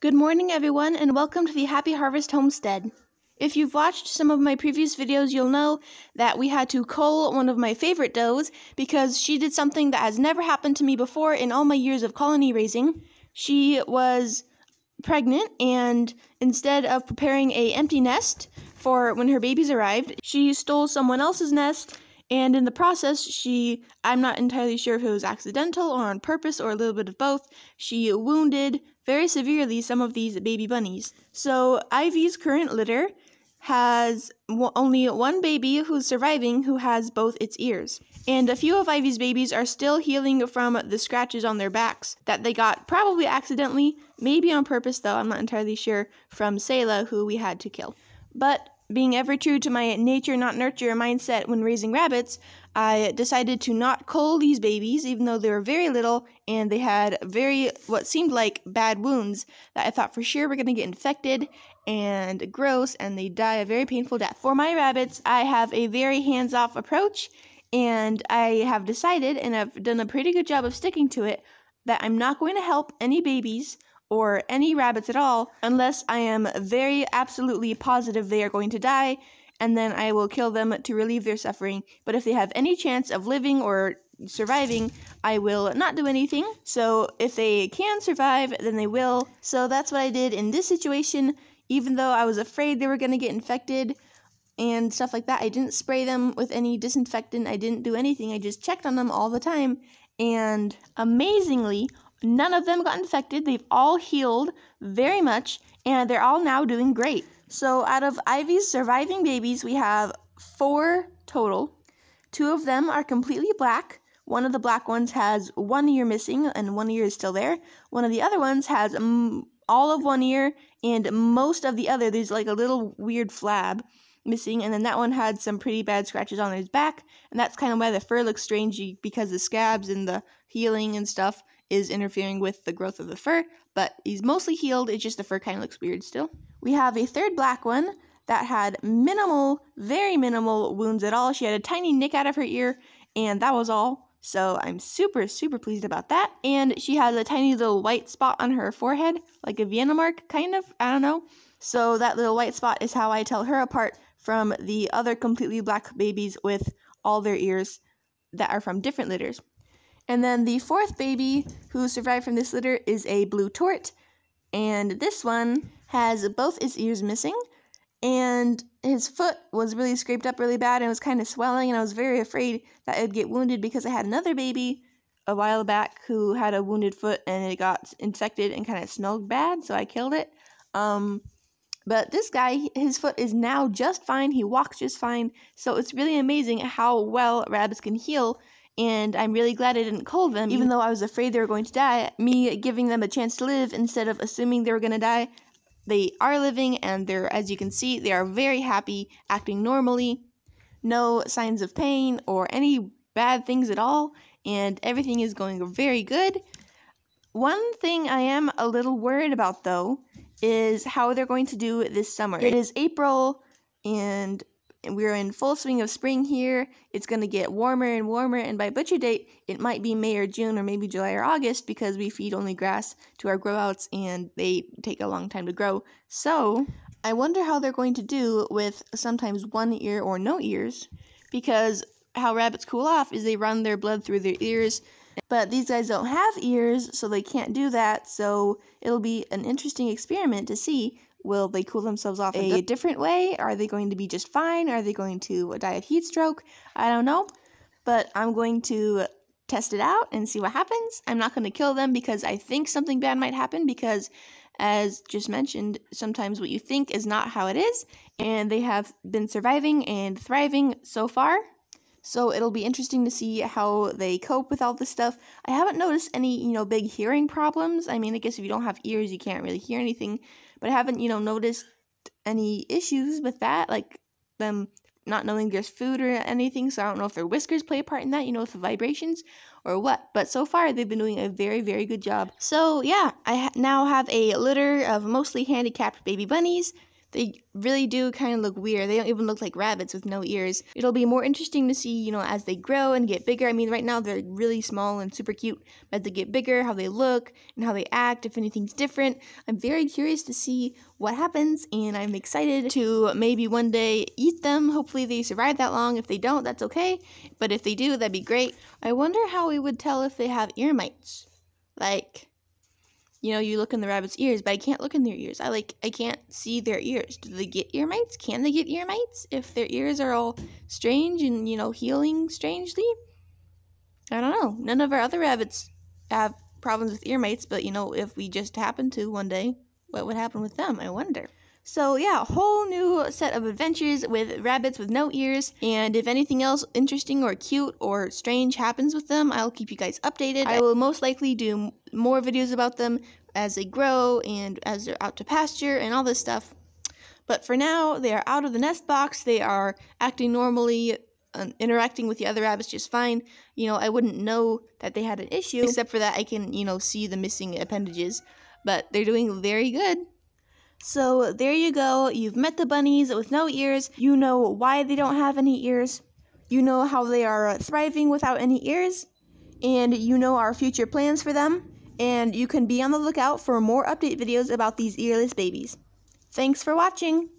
Good morning, everyone, and welcome to the Happy Harvest Homestead. If you've watched some of my previous videos, you'll know that we had to cull one of my favorite does because she did something that has never happened to me before in all my years of colony raising. She was pregnant, and instead of preparing an empty nest for when her babies arrived, she stole someone else's nest, and in the process, I'm not entirely sure if it was accidental or on purpose or a little bit of both, she wounded very severely some of these baby bunnies. So Ivy's current litter has only one baby who's surviving who has both its ears. And a few of Ivy's babies are still healing from the scratches on their backs that they got probably accidentally, maybe on purpose though, I'm not entirely sure, from Selah, who we had to kill. But being ever true to my nature not nurture mindset when raising rabbits, I decided to not cull these babies even though they were very little and they had what seemed like bad wounds that I thought for sure were going to get infected and gross and they die a very painful death. For my rabbits, I have a very hands-off approach, and I have decided, and I've done a pretty good job of sticking to it, that I'm not going to help any babies or any rabbits at all unless I am very absolutely positive they are going to die, and then I will kill them to relieve their suffering. But if they have any chance of living or surviving, I will not do anything. So if they can survive, then they will. So that's what I did in this situation. Even though I was afraid they were going to get infected and stuff like that, I didn't spray them with any disinfectant. I didn't do anything. I just checked on them all the time, and amazingly, none of them got infected. They've all healed very much, and they're all now doing great. So out of Ivy's surviving babies, we have 4 total. 2 of them are completely black. One of the black ones has 1 ear missing, and 1 ear is still there. One of the other ones has all of 1 ear, and most of the other, there's like a little weird flab missing, and then that one had some pretty bad scratches on his back, and that's kind of why the fur looks strange, because the scabs and the healing and stuff is interfering with the growth of the fur, but he's mostly healed. It's just the fur kind of looks weird still. We have a third black one that had very minimal wounds at all. She had a tiny nick out of her ear, and that was all. So I'm super pleased about that. And she has a tiny little white spot on her forehead, like a Vienna mark, kind of, I don't know. So that little white spot is how I tell her apart from the other completely black babies with all their ears that are from different litters. And then the 4th baby who survived from this litter is a blue tort, and this one has both his ears missing, and his foot was really scraped up really bad and was kind of swelling, and I was very afraid that it would get wounded because I had another baby a while back who had a wounded foot and it got infected and kind of smelled bad, so I killed it. But this guy, his foot is now just fine. He walks just fine, so it's really amazing how well rabbits can heal. And I'm really glad I didn't cull them, even though I was afraid they were going to die. Me giving them a chance to live instead of assuming they were going to die. They are living, and as you can see, they are very happy, acting normally. No signs of pain or any bad things at all, and everything is going very good. One thing I am a little worried about, though, is how they're going to do this summer. It is April, and we're in full swing of spring here. It's going to get warmer and warmer, and by butcher date, it might be May or June or maybe July or August because we feed only grass to our grow-outs, and they take a long time to grow. So I wonder how they're going to do with sometimes 1 ear or no ears, because how rabbits cool off is they run their blood through their ears, but these guys don't have ears, so they can't do that. So it'll be an interesting experiment to see. Will they cool themselves off a different way? Are they going to be just fine? Are they going to die of heat stroke? I don't know, but I'm going to test it out and see what happens. I'm not going to kill them because I think something bad might happen, because as just mentioned, sometimes what you think is not how it is, and they have been surviving and thriving so far. So it'll be interesting to see how they cope with all this stuff. I haven't noticed any, big hearing problems. I mean, I guess if you don't have ears, you can't really hear anything. But I haven't, noticed any issues with that, like them not knowing there's food or anything. So I don't know if their whiskers play a part in that, with the vibrations or what. But so far, they've been doing a very good job. So yeah, I now have a litter of mostly handicapped baby bunnies. They really do kind of look weird. They don't even look like rabbits with no ears. It'll be more interesting to see, as they grow and get bigger. I mean, right now they're really small and super cute, but as they get bigger, how they look and how they act, if anything's different. I'm very curious to see what happens, and I'm excited to maybe one day eat them. Hopefully they survive that long. If they don't, that's okay, but if they do, that'd be great. I wonder how we would tell if they have ear mites. Like, you look in the rabbit's ears, but I can't look in their ears. I can't see their ears. Do they get ear mites? Can they get ear mites if their ears are all strange and, healing strangely? I don't know. None of our other rabbits have problems with ear mites, but, if we just happen to one day, what would happen with them? I wonder. So yeah, a whole new set of adventures with rabbits with no ears, and if anything else interesting or cute or strange happens with them, I'll keep you guys updated. I will most likely do more videos about them as they grow and as they're out to pasture and all this stuff. But for now, they are out of the nest box. They are acting normally, interacting with the other rabbits just fine. I wouldn't know that they had an issue, except for that I can, see the missing appendages, but they're doing very good. So there you go. You've met the bunnies with no ears. You know why they don't have any ears. You know how they are thriving without any ears. And you know our future plans for them. And you can be on the lookout for more update videos about these earless babies. Thanks for watching.